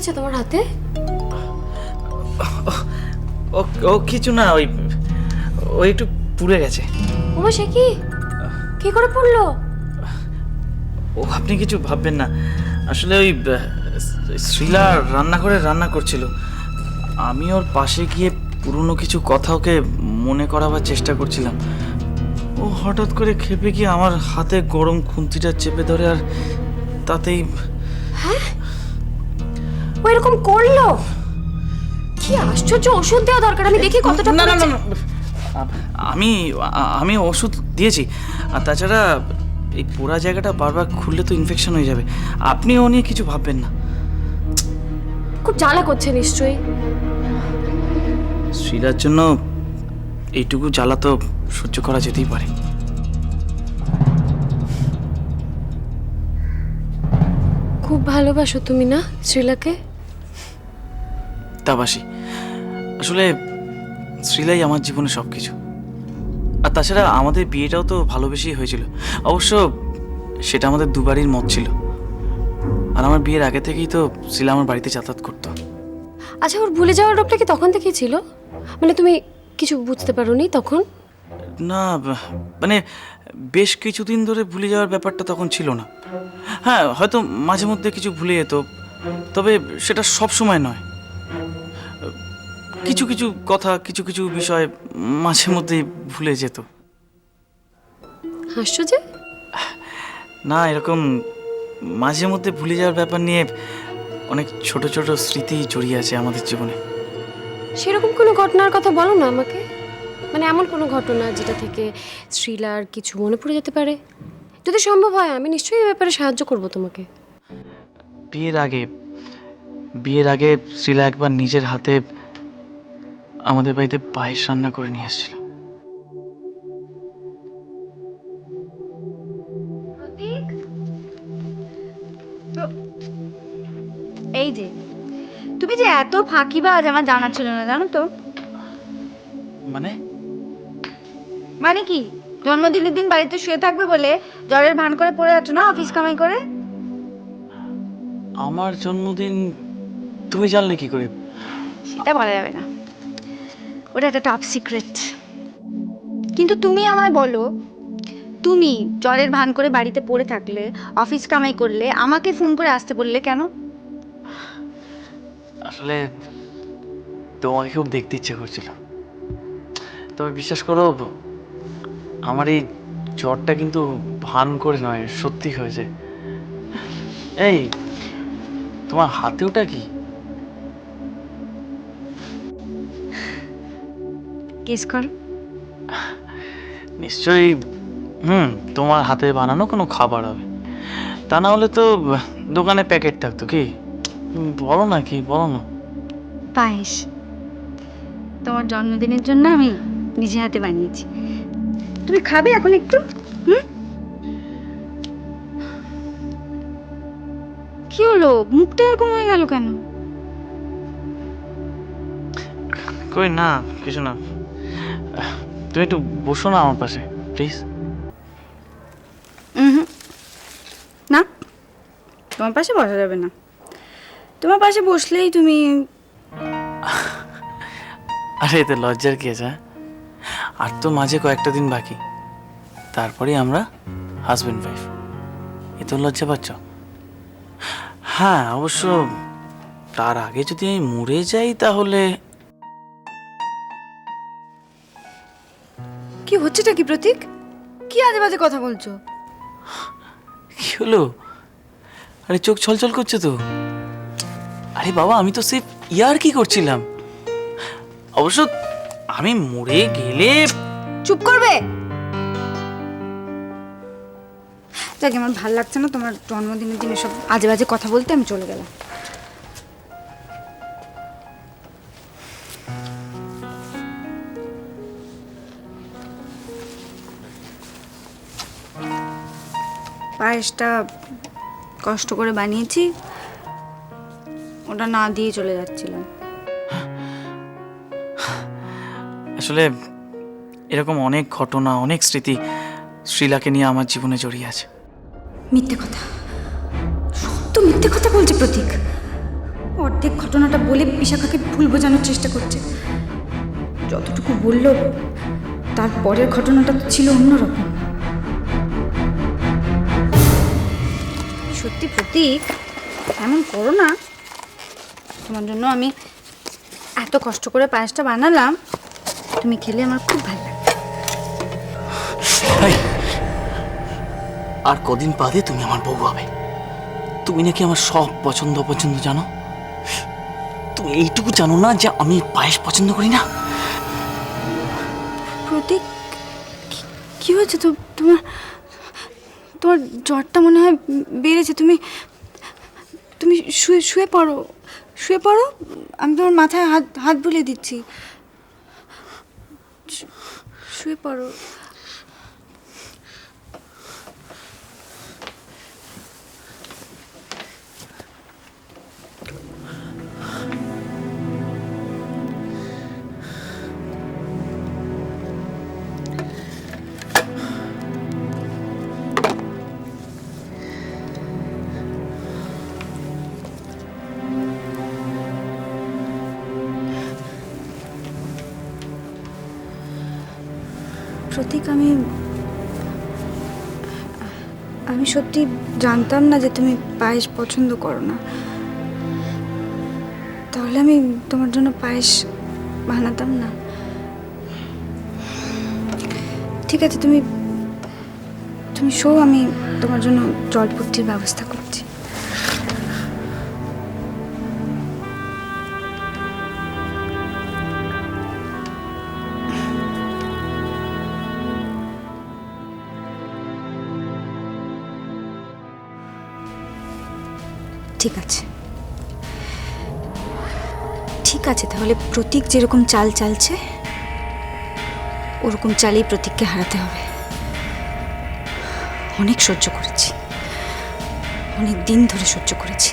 হয়েছে তোমার হাতে? ও কিছু না, ওই একটু পুড়ে গেছে। ওমা, সে কি? কি করে পড়লো? ও আপনি কিছু ভাববেন না, আসলে ওই শ্রীলা রান্নাঘরে রান্না করছিল, আমি ওর পাশে গিয়ে পুরনো কিছু কথা ওকে মনে করাবার চেষ্টা করছিলাম। ও হঠাৎ করে খেপে গিয়ে আমার হাতে গরম খুন্তিটা চেপে ধরে, আর তাতেই। হ্যাঁ, ও এরকম করলো? কি আশ্চর্য! ওষুধ দেওয়া দরকার, আমি দেখি কতটা। না না না না, আমি ওষুধ দিয়েছি, আর তাছাড়া এই পোড়া জায়গাটা বারবার খুললে তো ইনফেকশন হয়ে যাবে। আপনি ও নিয়ে কিছু ভাববেন না। খুব জ্বালা করছে নিশ্চয়ই। শ্রীলার জন্য এইটুকু জ্বালা তো সহ্য করা যেতেই পারে। খুব ভালোবাসো তুমি না শ্রীলাকে? তাবাসি, আসলে শ্রীলাই আমার জীবনে সব কিছু। আর তাছাড়া আমাদের বিয়েটাও তো ভালোবেসেই হয়েছিল। অবশ্য সেটা আমাদের দুবারই মত ছিল। আর আমার বিয়ের আগে থেকেই তো শ্রীলা আমার বাড়িতে যাতায়াত করতো। আচ্ছা, ওর ভুলে যাওয়ার রোগটা কি তখন থেকেই ছিল? মানে তুমি কিছু বুঝতে পারোনি তখন? না, মানে বেশ কিছুদিন ধরে ভুলে যাওয়ার ব্যাপারটা তখন ছিল না। হ্যাঁ, হয়তো মাঝে মধ্যে কিছু ভুলে যেত, তবে সেটা সব সময় নয়। কিছু কিছু কথা, কিছু কিছু বিষয় মাঝে মধ্যেই ভুলে যেত। হাসছো যে? না, এরকম মাঝে মধ্যে ভুলে যাওয়ার ব্যাপার নিয়ে অনেক ছোট ছোট স্মৃতি জড়িয়ে আছে আমাদের জীবনে। সেরকম কোনো ঘটনার কথা বলো না আমাকে। মানে এমন কোনো ঘটনা যেটা থেকে শ্রীলার কিছু মনে পড়ে যেতে পারে। যদি সম্ভব হয় আমি নিশ্চয়ই এই ব্যাপারে সাহায্য করব তোমাকে। বিয়ের আগে শ্রীলা একবার নিজের হাতে আমাদের বাড়িতে পায়েস রান্না করে নিয়ে এসেছিল। এই যে তুমি যে এত ফাঁকিবাজ আমার জানা ছিল না, জানো তো? মানে মানে কি, জন্মদিনের দিন বাড়িতে শুয়ে থাকবে বলে জ্বরের ভান করে পড়ে যাচ্ছ না অফিস কামাই করে? আমার জন্মদিন তুমি জানলে কি করে? সেটা বলা যাবে না, ওটা একটা টপ সিক্রেট। কিন্তু তুমি আমায় বলো, তুমি জ্বরের ভান করে বাড়িতে পড়ে থাকলে, অফিস কামাই করলে, আমাকে ফোন করে আসতে বললে কেন? আসলে তোমাকে খুব দেখতে ইচ্ছে করছিল। তবে বিশ্বাস করো, আমার এই জ্বরটা কিন্তু ভান করে নয়, সত্যি হয়েছে। এই, তোমার হাতে ওটা কি? গেস কর। নিশ্চয়ই তোমার হাতে বানানো কোনো খাবার হবে। তা না হলে তো দোকানে প্যাকেট থাকতো। কি বলো না, কি বলো না। পায়েস। তোমার জন্মদিনের জন্য আমি নিজে হাতে বানিয়েছি। তুমি খাবে এখন একটু? কি হলো, মুখটা এরকম হয়ে গেল কেন? কই না, কিছু না। তুমি একটু বসো না আমার পাশে, প্লিজ। না, তোমার পাশে বসা যাবে না। তোমার পাশে বসলেই তুমি। আরে এতে লজ্জার কি আছে? আর তো মাঝে কয়েকটা দিন বাকি, তারপরে আমরা হাজবেন্ড ওয়াইফ। এ তো লজ্জা পাচ্ছ? হ্যাঁ, অবশ্য তার আগে যদি আমি মরে যাই তাহলে। কি হচ্ছেটা কি প্রতীক? কি আজে বাজে কথা বলছো? কি হলো? আরে চোখ ছলছল করছে তো। আরে বাবা, আমি তো সিফ ইয়ার কি করছিলাম। অবশ্য আমি মরে গেলে। চুপ করবে? যাকে আমার ভাল লাগছে না তোমার জন্মদিনের দিন সব আজে বাজে কথা বলতে। আমি চলে গেলাম। পায়েসটা কষ্ট করে বানিয়েছি, ওটা না দিয়ে চলে যাচ্ছিলাম। আসলে এরকম অনেক ঘটনা, অনেক স্মৃতি শ্রীলাকে নিয়ে আমার জীবনে জড়িয়ে আছে। মিথ্যে কথা, সব তো মিথ্যে কথা বলছে প্রতীক। ওর অর্ধেক ঘটনাটা বলে বিশাখাকে ভুল বোঝানোর চেষ্টা করছে। যতটুকু বলল তারপরের ঘটনাটা তো ছিল অন্যরকম। সত্যি প্রতীক, এমন করো না। তোমার জন্য আমি এত কষ্ট করে পায়েসটা বানালাম, তুমি খেলে আমার খুব ভালো লাগে। এই, আর কদিন বাদে তুমি আমার বউ হবে। তুমি নাকি আমার সব পছন্দ অপছন্দ জানো। তুমি এইটুকু জানো না যে আমি পায়েস পছন্দ করি না। প্রতীক, কি হয়েছে তো তোমার? তোমার জ্বরটা মনে হয় বেড়েছে। তুমি তুমি শুয়ে শুয়ে পড়ো, শুয়ে পড়ো। আমি তোমার মাথায় হাত হাত বুলিয়ে দিচ্ছি। শুয়ে পড়ো। প্রতীক, আমি সত্যি জানতাম না যে তুমি পায়েস পছন্দ করো না। তাহলে আমি তোমার জন্য পায়েস বানাতাম না। ঠিক আছে, তুমি তুমি শো, আমি তোমার জন্য জলপট্টির ব্যবস্থা করছি। ঠিক আছে, ঠিক আছে। তাহলে প্রতীক যেরকম চাল চালছে ওরকম চালেই প্রতীককে হারাতে হবে। অনেক সহ্য করেছি, অনেক দিন ধরে সহ্য করেছি,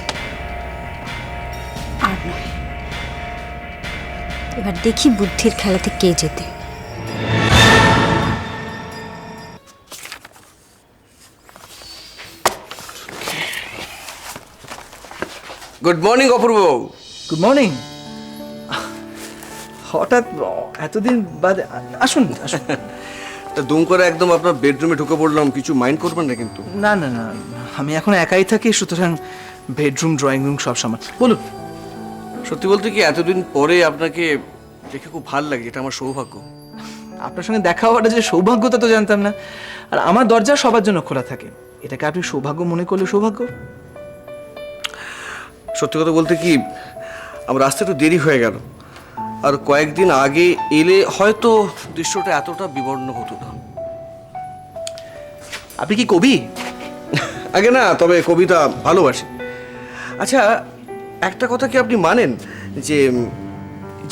আর নয়। এবার দেখি বুদ্ধির খেলাতে কে জেতে। Good morning Apurba. Good morning. হঠাৎ এতদিন বাদে আসুন আসুন। তা দুম করে একদম আপনার বেডরুমে ঢুকে পড়লাম, কিছু মাইন্ড করবেন না কিন্তু? না না না, আমি এখন একাই থাকি, সুতরাং বেডরুম ড্রয়িং রুম সব সময়। বলুন। সত্যি বলতে কি, এতদিন পরে আপনাকে দেখে খুব ভালো লাগে, এটা আমার সৌভাগ্য। আপনার সঙ্গে দেখা হওয়াটা যে সৌভাগ্যতা তো জানতাম না। আর আমার দরজা সবার জন্য খোলা থাকে, এটাকে আপনি সৌভাগ্য মনে করলে সৌভাগ্য। সত্যি কথা বলতে কি, আমার আসতে একটু দেরি হয়ে গেল, আর কয়েকদিন আগে এলে হয়তো দৃশ্যটা এতটা বিবর্ণ হতো না। আপনি কি কবি? আগে না, তবে কবিতা ভালোবাসি। আচ্ছা, একটা কথা কি আপনি মানেন যে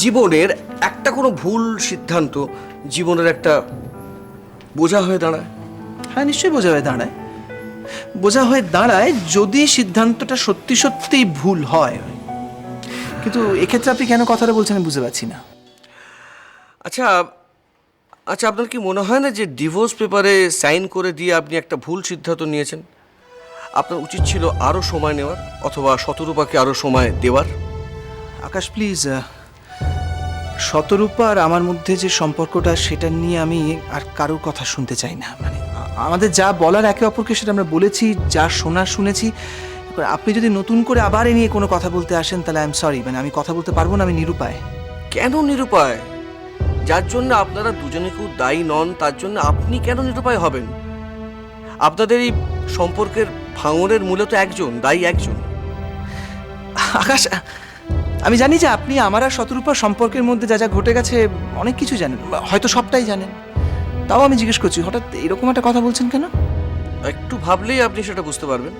জীবনের একটা কোনো ভুল সিদ্ধান্ত জীবনের একটা বোঝা হয়ে দাঁড়ায়? হ্যাঁ, নিশ্চয়ই বোঝা হয়ে দাঁড়ায়। বোঝা হয়ে দাঁড়ায় যদি সিদ্ধান্তটা সত্যি সত্যিই ভুল হয়। কিন্তু এক্ষেত্রে আপনি কেন কথাটা বলছেন আমি বুঝতে পারছি না। আচ্ছা আচ্ছা, আপনার কি মনে হয় না যে ডিভোর্স পেপারে সাইন করে দিয়ে আপনি একটা ভুল সিদ্ধান্ত নিয়েছেন? আপনার উচিত ছিল আরও সময় নেওয়ার, অথবা শতরূপাকে আরও সময় দেওয়ার। আকাশ প্লিজ, শতরূপা আর আমার মধ্যে যে সম্পর্কটা সেটা নিয়ে আমি আর কারোর কথা শুনতে চাই না। মানে আমাদের যা বলার একে অপরকে সেটা আমরা বলেছি, যা শোনার শুনেছি। এবার আপনি যদি নতুন করে আবার এ নিয়ে কোনো কথা বলতে আসেন তাহলে আই এম সরি, মানে আমি কথা বলতে পারবো না, আমি নিরুপায়। কেন নিরুপায়? যার জন্য আপনারা দুজনে কেউ দায়ী নন, তার জন্য আপনি কেন নিরুপায় হবেন? আপনাদের এই সম্পর্কের ভাঙনের মূলে তো একজন দায়ী, একজন। আকাশ, আমি জানি যে আপনি আমার আর শতরূপার সম্পর্কের মধ্যে যা যা ঘটে গেছে অনেক কিছু জানেন, হয়তো সবটাই জানেন। তাও আমি জিজ্ঞেস করছি, হঠাৎ এরকম একটা কথা বলছেন কেন? একটু ভাবলেই আপনি সেটা বুঝতে পারবেন।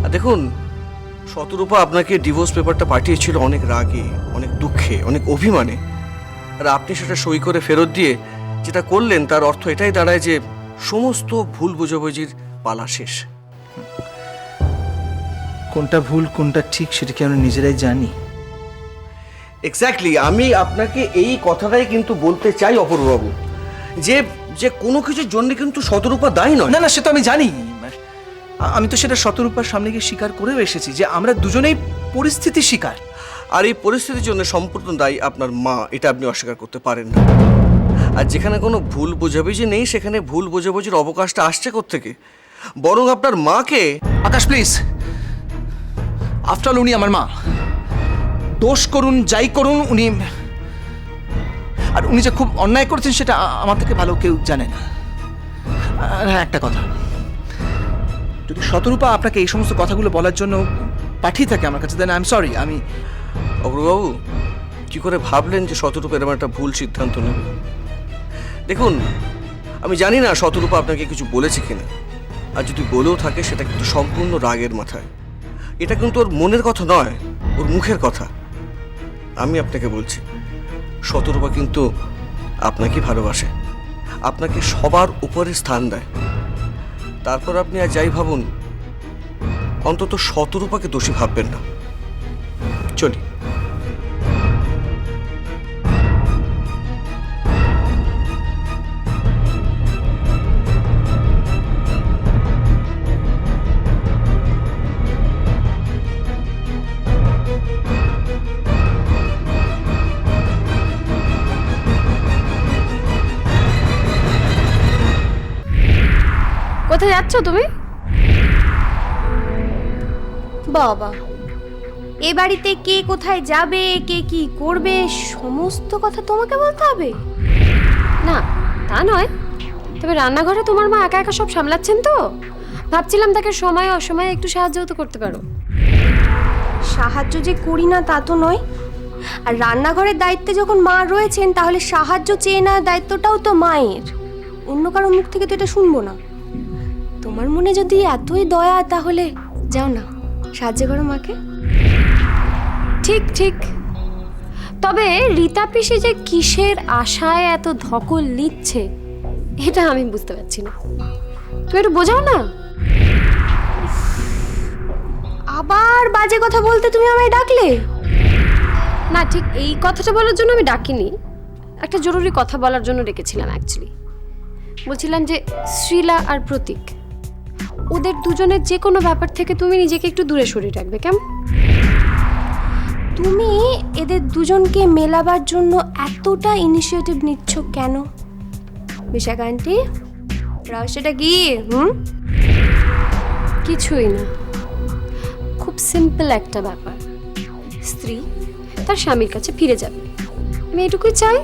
আর দেখুন, শতরূপা আপনাকে ডিভোর্স পেপারটা পাঠিয়েছিল অনেক রাগে, অনেক দুঃখে, অনেক অভিমানে। আর আপনি সেটা সই করে ফেরত দিয়ে যেটা করলেন, তার অর্থ এটাই দাঁড়ায় যে সমস্ত ভুল বোঝাবুঝির পালা শেষ। কোনটা ভুল কোনটা ঠিক সেটা কি আমরা নিজেরাই জানি? এক্স্যাক্টলি, আমি আপনাকে এই কথাটাই কিন্তু বলতে চাই অপূর্ববাবু, যে যে কোনো কিছুর জন্য কিন্তু শতরূপা দায়ী নয়। না না, সে তো আমি জানি। আমি তো সেটা শতরূপার সামনে গিয়ে স্বীকার করেও এসেছি যে আমরা দুজনেই পরিস্থিতির শিকার। আর এই পরিস্থিতির জন্য সম্পূর্ণ দায়ী আপনার মা, এটা আপনি অস্বীকার করতে পারেন না। আর যেখানে কোনো ভুল বোঝাবুঝি নেই সেখানে ভুল বোঝাবুঝির অবকাশটা আসছে কোত্থেকে? বরং আপনার মাকে। আকাশ প্লিজ, আফটার উনি আমার মা, দোষ করুন যাই করুন উনি, আর উনি যে খুব অন্যায় করেছেন সেটা আমার থেকে ভালো কেউ জানে না। আর হ্যাঁ, একটা কথা, যদি শতরূপা আপনাকে এই সমস্ত কথাগুলো বলার জন্য পাঠিয়ে থাকে আমার কাছে, দেন আই এম সরি। আমি অগ্রবাবু, কি করে ভাবলেন যে শতরূপা এরকম একটা ভুল সিদ্ধান্ত নেবে? দেখুন, আমি জানি না শতরূপা আপনাকে কিছু বলেছে কিনা, আর যদি বলেও থাকে সেটা কিন্তু সম্পূর্ণ রাগের মাথায়। এটা কিন্তু ওর মনের কথা নয়, ওর মুখের কথা। আমি আপনাকে বলছি, শতরূপা কিন্তু আপনাকে ভালোবাসে, আপনাকে সবার উপরে স্থান দেয়। তারপর আপনি আর যাই ভাবুন, অন্তত শতরূপাকে দোষী ভাববেন না। চলি। কোথায় যাচ্ছ তুমি? বাবা, এ বাড়িতে কে কোথায় যাবে, কে কি করবে, সমস্ত কথা তোমাকে বলতে হবে? না, তা নয়, তবে রান্নাঘরে তোমার মা একা একা সব সামলাচ্ছেন তো, ভাবছিলাম তাকে সময় অসময়ে একটু সাহায্যও তো করতে পারো। সাহায্য যে করি না তা তো নয়, আর রান্নাঘরের দায়িত্বে যখন মা রয়েছেন তাহলে সাহায্য চেয়ে নেওয়ার দায়িত্বটাও তো মায়ের। অন্য কারোর মুখ থেকে তো এটা শুনবো না। তোমার মনে যদি এতই দয়া, তাহলে যাও না, সাহায্য করো মাকে। ঠিক ঠিক, তবে রীতা পিসি যে কিসের আশায় এত ধকল নিচ্ছে এটা আমি বুঝতে পারছি না। তুমি একটু বোঝাও না। আবার বাজে কথা বলতে তুমি আমায় ডাকলে? না, ঠিক এই কথাটা বলার জন্য আমি ডাকিনি, একটা জরুরি কথা বলার জন্য ডেকেছিলাম অ্যাকচুয়ালি। বলছিলাম যে শ্রীলা আর প্রতীক, ওদের দুজনের যে কোনো ব্যাপার থেকে তুমি নিজেকে একটু দূরে সরিয়ে রাখবে, কেমন? তুমি এদের দুজনকে মেলাবার জন্য এতটা ইনিশিয়েটিভ নিচ্ছ কেন বিশাখা আন্টি? রহস্যটা কি? কিছুই না, খুব সিম্পল একটা ব্যাপার। স্ত্রী তার স্বামীর কাছে ফিরে যাবে, আমি এটুকুই চাই।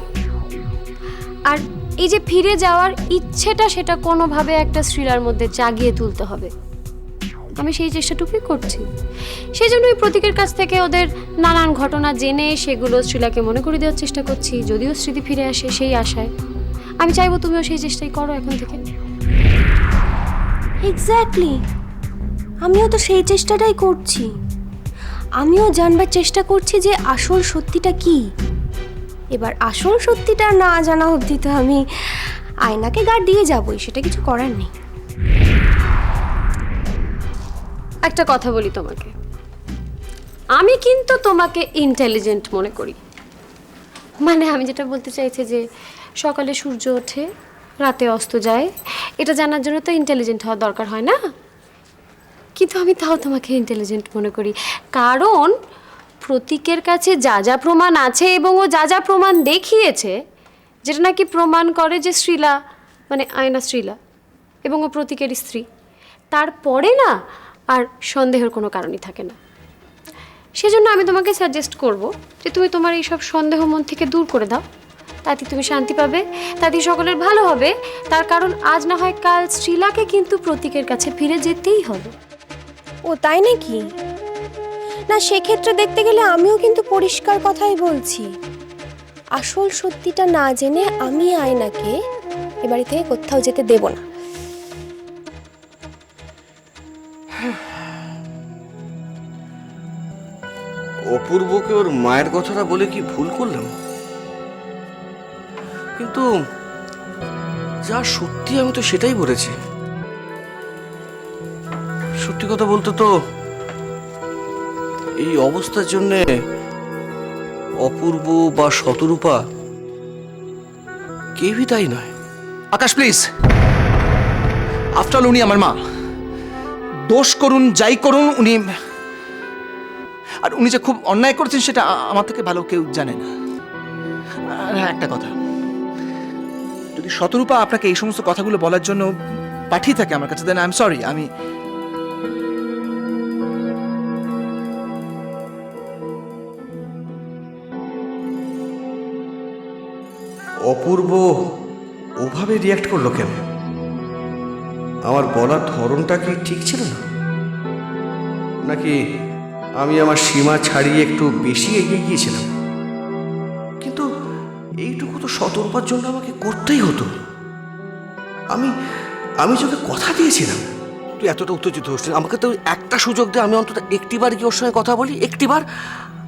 আর এই যে ফিরে যাওয়ার ইচ্ছেটা, সেটা কোনোভাবে একটা শ্রীলার মধ্যে জাগিয়ে তুলতে হবে। আমি সেই চেষ্টাটুকুই করছি। সেই জন্যই প্রতীকের কাছ থেকে ওদের নানান ঘটনা জেনে সেগুলো শ্রীলাকে মনে করে দেওয়ার চেষ্টা করছি, যদিও স্মৃতি ফিরে আসে সেই আশায়। আমি চাইবো তুমিও সেই চেষ্টাই করো এখন থেকে। এক্স্যাক্টলি, আমিও তো সেই চেষ্টাটাই করছি। আমিও জানবার চেষ্টা করছি যে আসল সত্যিটা কি। এবার আসল সত্যিটা না জানা অবধি তো আমি আয়নাকে গার্ড দিয়ে যাবই, সেটা কিছু করার নেই। একটা কথা বলি তোমাকে, আমি কিন্তু তোমাকে ইন্টেলিজেন্ট মনে করি। মানে আমি যেটা বলতে চাইছি যে সকালে সূর্য ওঠে রাতে অস্ত যায়, এটা জানার জন্য তো ইন্টেলিজেন্ট হওয়ার দরকার হয় না। কিন্তু আমি তাও তোমাকে ইন্টেলিজেন্ট মনে করি, কারণ প্রতীকের কাছে যা যা প্রমাণ আছে এবং ও যা যা প্রমাণ দেখিয়েছে, যেটা নাকি প্রমাণ করে যে শ্রীলা মানে আয়না শ্রীলা এবং ও প্রতীকের স্ত্রী, তারপরে না আর সন্দেহের কোনো কারণই থাকে না। সেজন্য আমি তোমাকে সাজেস্ট করব যে তুমি তোমার এই সব সন্দেহ মন থেকে দূর করে দাও, তাতে তুমি শান্তি পাবে, তাতে সকলের ভালো হবে। তার কারণ আজ না হয় কাল শ্রীলাকে কিন্তু প্রতীকের কাছে ফিরে যেতেই হবে। ও তাই নাকি? না, সেক্ষেত্রে দেখতে গেলে আমিও কিন্তু পরিষ্কার কথাই বলছি। আসল সত্যিটা না জেনে আমি আয়নাকে এ বাড়ি থেকে কোথাও যেতে দেব না। অপূর্বকে ওর মায়ের কথাটা বলে কি ভুল করলাম? কিন্তু যা সত্যি আমি তো সেটাই বলেছি। সত্যি কথা বলতে তো এই অবস্থার জন্য অপূর্ব বা শতরূপা কেউই তাই নয়। আকাশ প্লিজ, আফটার উনি আমার মা, দোষ করুন যাই করুন উনি, আর উনি যে খুব অন্যায় করেছেন সেটা আমার থেকে ভালো কেউ জানে না। আর হ্যাঁ, একটা কথা, যদি শতরূপা আপনাকে এই সমস্ত কথাগুলো বলার জন্য পাঠিয়ে থাকে আমার কাছে, দেন আই এম সরি। আমি অপূর্ব ওভাবে রিয়াক্ট করলো কেন? আমার বলার ধরনটা কি ঠিক ছিল না, নাকি আমি আমার সীমা ছাড়িয়ে একটু বেশি এগিয়ে গিয়েছিলাম? কিন্তু এইটুকু তো সতর্কতার জন্য আমাকে করতেই হতো। আমি তোকে কথা দিয়েছিলাম। তুই এতটা উত্তেজিত হচ্ছিস, আমাকে তো একটা সুযোগ দে, আমি অন্তত একটিবার কি ওর সঙ্গে কথা বলি, একটিবার।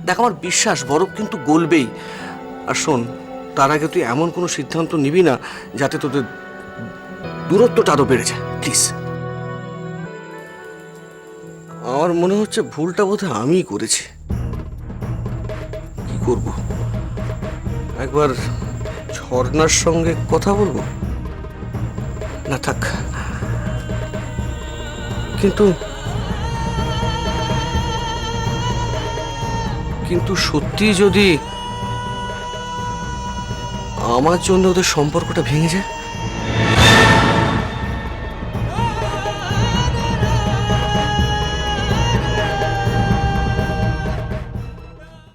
দেখ, আমার বিশ্বাস বরফ কিন্তু গলবেই। আর শোন, তার আগে তুই এমন কোনো সিদ্ধান্ত নিবি না যাতে তোদের দূরত্বটা আরো বেড়ে যায়, প্লিজ। আমার মনে হচ্ছে ভুলটা বোধহয় আমিই করেছি। কি করব? একবার ঝর্ণার সঙ্গে কথা বলবো? না, থাক। কিন্তু সত্যি যদি আমার জন্য ওদের সম্পর্কটা ভেঙে যায়,